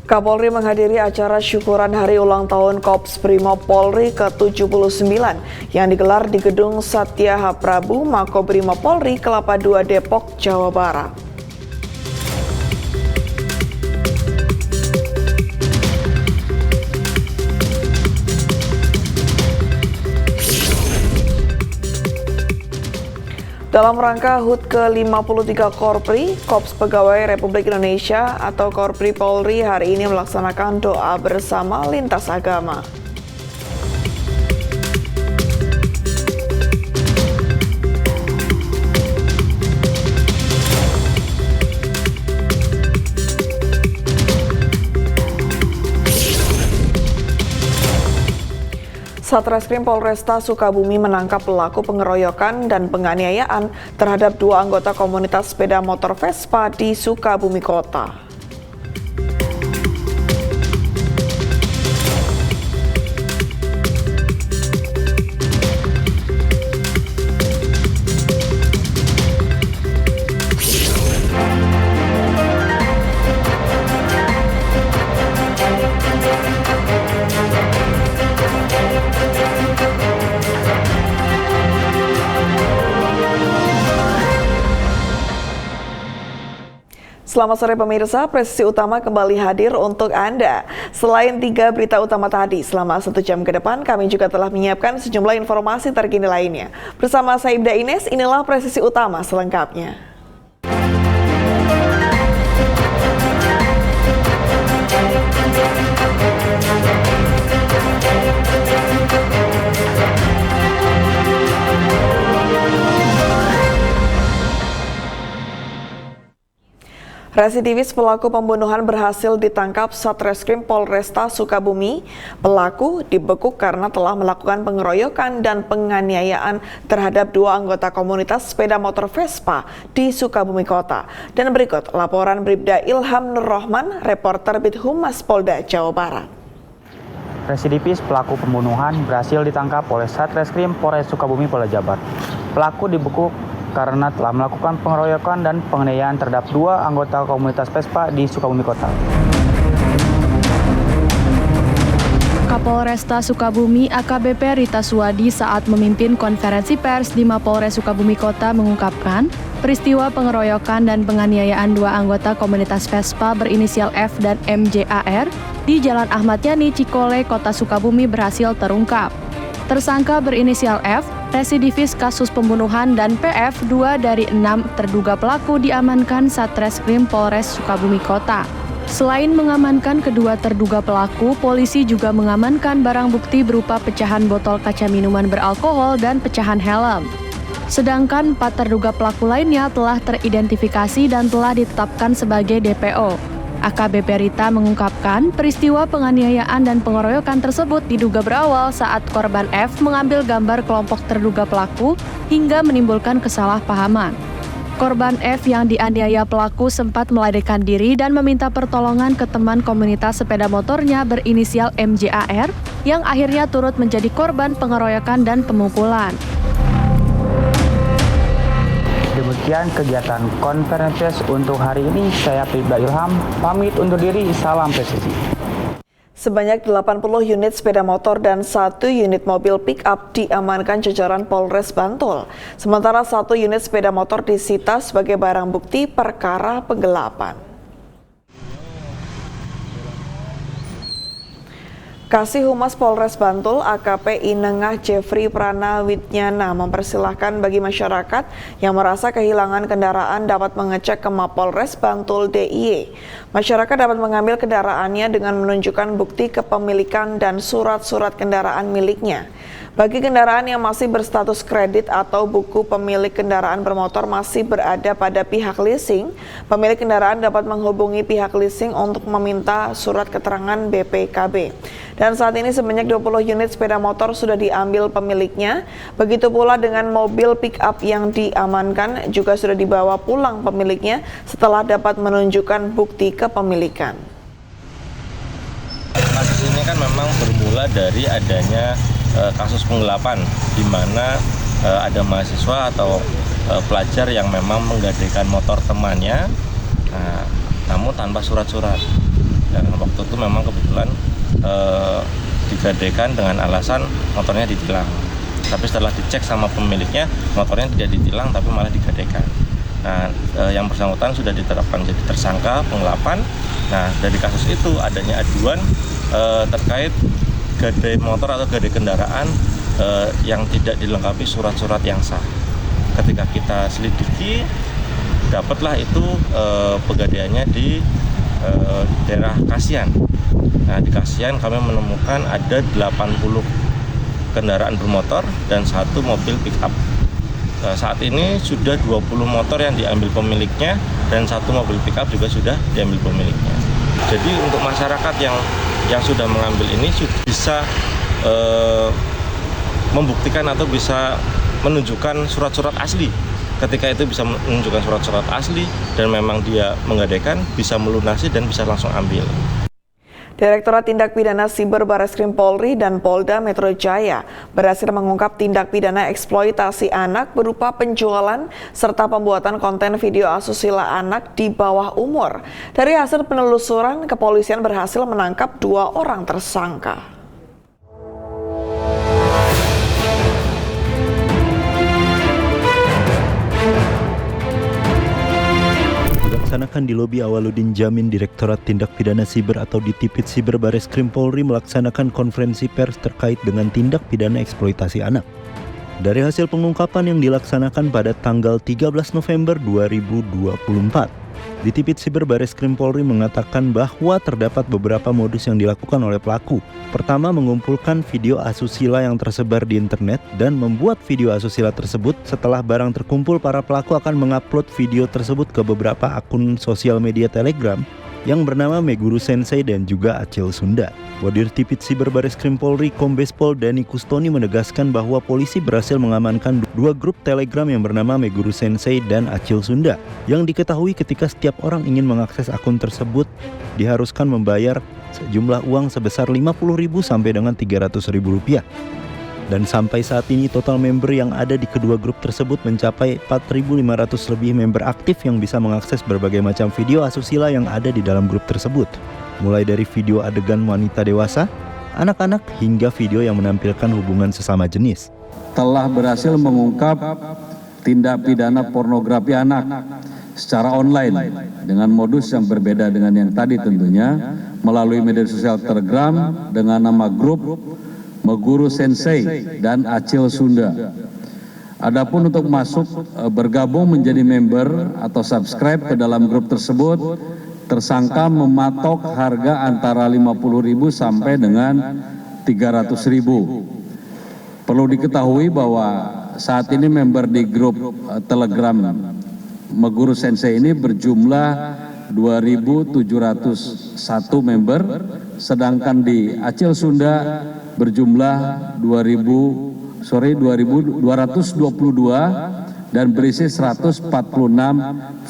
Kapolri menghadiri acara syukuran hari ulang tahun Korps Brimob Polri ke-79 yang digelar di Gedung Satya Prabu Makobrimob Polri Kelapa II Depok, Jawa Barat. Dalam rangka HUT ke-53 Korpri, Korps Pegawai Republik Indonesia atau Korpri Polri hari ini melaksanakan doa bersama lintas agama. Satreskrim Polresta Sukabumi menangkap pelaku pengeroyokan dan penganiayaan terhadap 2 anggota komunitas sepeda motor Vespa di Sukabumi Kota. Selamat sore pemirsa, Presisi Utama kembali hadir untuk Anda. Selain 3 berita utama tadi, selama 1 jam ke depan kami juga telah menyiapkan sejumlah informasi terkini lainnya. Bersama saya Ibda Ines, inilah Presisi Utama selengkapnya. Residivis pelaku pembunuhan berhasil ditangkap Satreskrim Polresta Sukabumi. Pelaku dibekuk karena telah melakukan pengeroyokan dan penganiayaan terhadap 2 anggota komunitas sepeda motor Vespa di Sukabumi Kota. Dan berikut laporan Bribda Ilham Nur Rahman, reporter Bithumas Polda Jawa Barat. Residivis pelaku pembunuhan berhasil ditangkap oleh Satreskrim Polres Sukabumi Polda Jawa Barat. Pelaku dibekuk karena telah melakukan pengeroyokan dan penganiayaan terhadap 2 anggota komunitas Vespa di Sukabumi Kota. Kapolresta Sukabumi AKBP Rita Suwadi saat memimpin konferensi pers di Mapolres Sukabumi Kota mengungkapkan peristiwa pengeroyokan dan penganiayaan 2 anggota komunitas Vespa berinisial F dan MJAR di Jalan Ahmad Yani, Cikole, Kota Sukabumi berhasil terungkap. Tersangka berinisial F, residivis kasus pembunuhan, dan PF, 2 dari 6 terduga pelaku diamankan Satreskrim Polres Sukabumi Kota. Selain mengamankan kedua terduga pelaku, polisi juga mengamankan barang bukti berupa pecahan botol kaca minuman beralkohol dan pecahan helm. Sedangkan 4 terduga pelaku lainnya telah teridentifikasi dan telah ditetapkan sebagai DPO. AKBP Rita mengungkapkan peristiwa penganiayaan dan pengeroyokan tersebut diduga berawal saat korban F mengambil gambar kelompok terduga pelaku hingga menimbulkan kesalahpahaman. Korban F yang dianiaya pelaku sempat melarikan diri dan meminta pertolongan ke teman komunitas sepeda motornya berinisial MJAR yang akhirnya turut menjadi korban pengeroyokan dan pemukulan. Demikian kegiatan konferensi pers untuk hari ini. Saya Bribda Ilham, pamit undur diri, salam presisi. Sebanyak 80 unit sepeda motor dan 1 unit mobil pick-up diamankan jajaran Polres Bantul. Sementara 1 unit sepeda motor disita sebagai barang bukti perkara penggelapan. Kasih Humas Polres Bantul AKP Inengah Jeffrey Pranawidnyana mempersilahkan bagi masyarakat yang merasa kehilangan kendaraan dapat mengecek ke Mapolres Bantul DIY. Masyarakat dapat mengambil kendaraannya dengan menunjukkan bukti kepemilikan dan surat-surat kendaraan miliknya. Bagi kendaraan yang masih berstatus kredit atau buku pemilik kendaraan bermotor masih berada pada pihak leasing, pemilik kendaraan dapat menghubungi pihak leasing untuk meminta surat keterangan BPKB. Dan saat ini sebanyak 20 unit sepeda motor sudah diambil pemiliknya. Begitu pula dengan mobil pick-up yang diamankan juga sudah dibawa pulang pemiliknya setelah dapat menunjukkan bukti kepemilikan. Kasus ini kan memang bermula dari adanya kasus penggelapan di mana ada mahasiswa atau pelajar yang memang menggadaikan motor temannya, namun tanpa surat-surat. dan waktu itu memang kebetulan digadaikan dengan alasan motornya ditilang. Tapi setelah dicek sama pemiliknya, motornya tidak ditilang tapi malah digadaikan. Nah, yang bersangkutan sudah ditetapkan jadi tersangka penggelapan. Nah, dari kasus itu adanya aduan terkait gadai motor atau gadai kendaraan yang tidak dilengkapi surat-surat yang sah. Ketika kita selidiki, dapatlah itu pegadaiannya di daerah Kasihan. Nah, di Kasihan kami menemukan ada 80 kendaraan bermotor dan 1 mobil pick up. Saat ini sudah 20 motor yang diambil pemiliknya dan 1 mobil pick up juga sudah diambil pemiliknya. Jadi untuk masyarakat yang sudah mengambil ini bisa membuktikan atau bisa menunjukkan surat-surat asli. Ketika itu bisa menunjukkan surat-surat asli dan memang dia menggadaikan, bisa melunasi dan bisa langsung ambil. Direktorat Tindak Pidana Siber Barreskrim Polri dan Polda Metro Jaya berhasil mengungkap tindak pidana eksploitasi anak berupa penjualan serta pembuatan konten video asusila anak di bawah umur. Dari hasil penelusuran, kepolisian berhasil menangkap 2 orang tersangka. Dilaksanakan di lobi Awaludin Jamin, Direktorat Tindak Pidana Siber atau Ditipid Siber Barreskrim Polri melaksanakan konferensi pers terkait dengan tindak pidana eksploitasi anak. Dari hasil pengungkapan yang dilaksanakan pada tanggal 13 November 2024, Ditipid Siber Barreskrim Polri mengatakan bahwa terdapat beberapa modus yang dilakukan oleh pelaku. Pertama, mengumpulkan video asusila yang tersebar di internet dan membuat video asusila tersebut. Setelah barang terkumpul, para pelaku akan mengupload video tersebut ke beberapa akun sosial media Telegram yang bernama Meguru Sensei dan juga Acil Sunda. Wadir Tipid Siber Barreskrim Polri Kombes Pol Dani Kustoni menegaskan bahwa polisi berhasil mengamankan 2 grup Telegram yang bernama Meguru Sensei dan Acil Sunda, yang diketahui ketika setiap orang ingin mengakses akun tersebut diharuskan membayar sejumlah uang sebesar Rp50.000 sampai dengan Rp300.000. Dan sampai saat ini total member yang ada di kedua grup tersebut mencapai 4.500 lebih member aktif yang bisa mengakses berbagai macam video asusila yang ada di dalam grup tersebut. Mulai dari video adegan wanita dewasa, anak-anak, hingga video yang menampilkan hubungan sesama jenis. Telah berhasil mengungkap tindak pidana pornografi anak secara online dengan modus yang berbeda dengan yang tadi tentunya, melalui media sosial Telegram dengan nama grup Meguru Sensei dan Acil Sunda. Adapun untuk masuk bergabung menjadi member atau subscribe ke dalam grup tersebut, tersangka mematok harga antara Rp50.000 sampai dengan Rp300.000. Perlu diketahui bahwa saat ini member di grup Telegram Meguru Sensei ini berjumlah 2.701 member, sedangkan di Acil Sunda berjumlah 2.222 dan berisi 146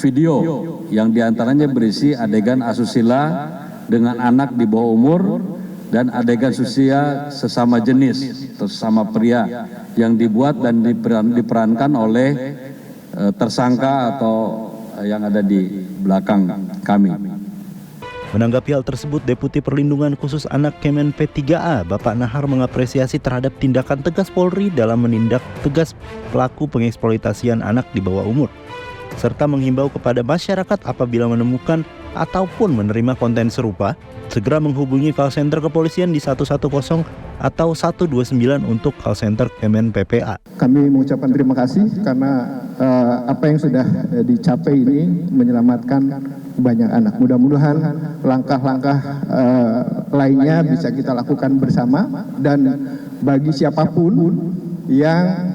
video yang diantaranya berisi adegan asusila dengan anak di bawah umur dan adegan susila sesama jenis atau sesama pria yang dibuat dan diperankan oleh tersangka atau yang ada di belakang kami. Menanggapi hal tersebut, Deputi Perlindungan Khusus Anak Kemen P3A, Bapak Nahar, mengapresiasi terhadap tindakan tegas Polri dalam menindak tegas pelaku pengeksploitasian anak di bawah umur, serta menghimbau kepada masyarakat apabila menemukan ataupun menerima konten serupa, segera menghubungi call center kepolisian di 110 atau 129 untuk call center Kemen PPA. Kami mengucapkan terima kasih karena apa yang sudah dicapai ini menyelamatkan banyak anak. Mudah-mudahan langkah-langkah lainnya bisa kita lakukan bersama, dan bagi siapapun yang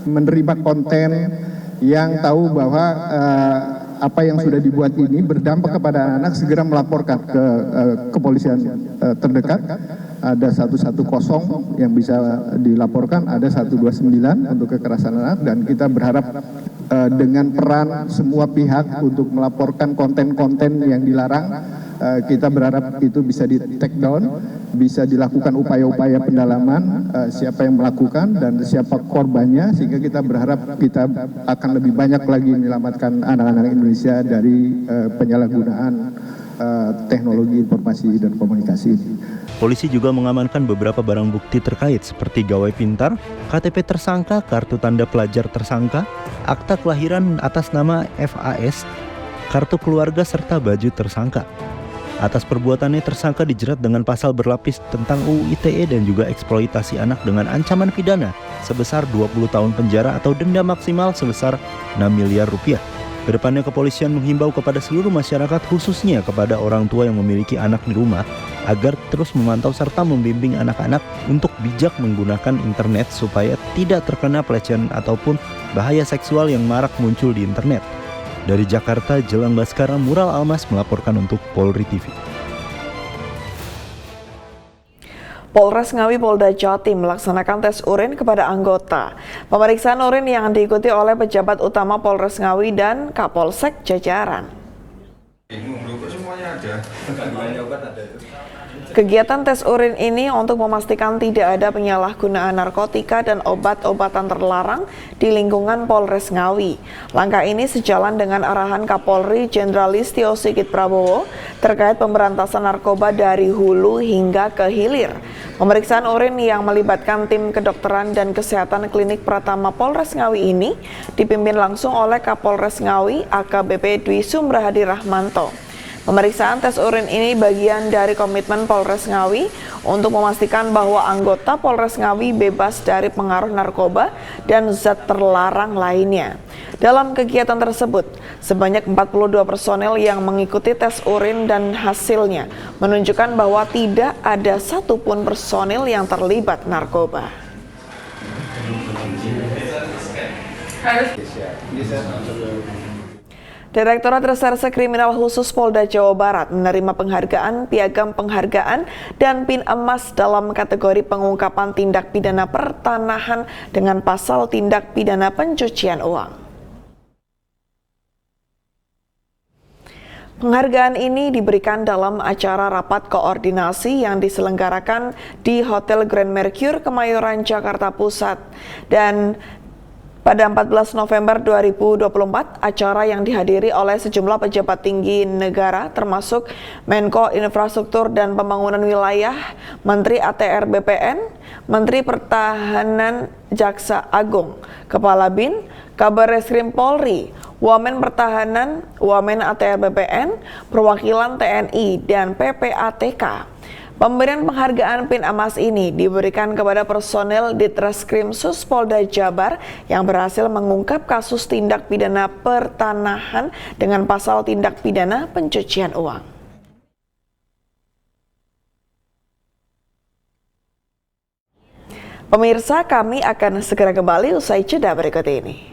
menerima konten yang tahu bahwa apa yang sudah dibuat ini berdampak kepada anak, segera melaporkan ke kepolisian terdekat. Ada 110 yang bisa dilaporkan, ada 129 untuk kekerasan anak, dan kita berharap dengan peran semua pihak untuk melaporkan konten-konten yang dilarang, kita berharap itu bisa di take down, bisa dilakukan upaya-upaya pendalaman siapa yang melakukan dan siapa korbannya, sehingga kita berharap kita akan lebih banyak lagi menyelamatkan anak-anak Indonesia dari penyalahgunaan teknologi informasi dan komunikasi ini. Polisi juga mengamankan beberapa barang bukti terkait seperti gawai pintar, KTP tersangka, kartu tanda pelajar tersangka, akta kelahiran atas nama FAS, kartu keluarga serta baju tersangka. Atas perbuatannya tersangka dijerat dengan pasal berlapis tentang UU ITE dan juga eksploitasi anak dengan ancaman pidana sebesar 20 tahun penjara atau denda maksimal sebesar 6 miliar rupiah. Kedepannya kepolisian menghimbau kepada seluruh masyarakat khususnya kepada orang tua yang memiliki anak di rumah agar terus memantau serta membimbing anak-anak untuk bijak menggunakan internet supaya tidak terkena pelecehan ataupun bahaya seksual yang marak muncul di internet. Dari Jakarta, Jelang Baskara, Mural Almas melaporkan untuk Polri TV. Polres Ngawi Polda Jatim melaksanakan tes urin kepada anggota. Pemeriksaan urin yang diikuti oleh pejabat utama Polres Ngawi dan Kapolsek jajaran. Kegiatan tes urin ini untuk memastikan tidak ada penyalahgunaan narkotika dan obat-obatan terlarang di lingkungan Polres Ngawi. Langkah ini sejalan dengan arahan Kapolri Jenderal Listio Sigit Prabowo terkait pemberantasan narkoba dari hulu hingga ke hilir. Pemeriksaan urin yang melibatkan tim kedokteran dan kesehatan klinik Pratama Polres Ngawi ini dipimpin langsung oleh Kapolres Ngawi AKBP Dwi Sumrahadi Rahmanto. Pemeriksaan tes urin ini bagian dari komitmen Polres Ngawi untuk memastikan bahwa anggota Polres Ngawi bebas dari pengaruh narkoba dan zat terlarang lainnya. Dalam kegiatan tersebut, sebanyak 42 personel yang mengikuti tes urin dan hasilnya menunjukkan bahwa tidak ada satupun personil yang terlibat narkoba. Direktorat Reserse Kriminal Khusus Polda Jawa Barat menerima penghargaan, piagam penghargaan, dan PIN emas dalam kategori pengungkapan tindak pidana pertanahan dengan pasal tindak pidana pencucian uang. Penghargaan ini diberikan dalam acara rapat koordinasi yang diselenggarakan di Hotel Grand Mercure Kemayoran, Jakarta Pusat. Dan pada 14 November 2024, acara yang dihadiri oleh sejumlah pejabat tinggi negara termasuk Menko Infrastruktur dan Pembangunan Wilayah, Menteri ATR BPN, Menteri Pertahanan Jaksa Agung, Kepala BIN, Kabar Reskrim Polri, Wamen Pertahanan, Wamen ATR BPN, Perwakilan TNI, dan PPATK. Pemberian penghargaan PIN emas ini diberikan kepada personel Ditreskrim Sus Polda Jabar yang berhasil mengungkap kasus tindak pidana pertanahan dengan pasal tindak pidana pencucian uang. Pemirsa, kami akan segera kembali usai jeda berikut ini.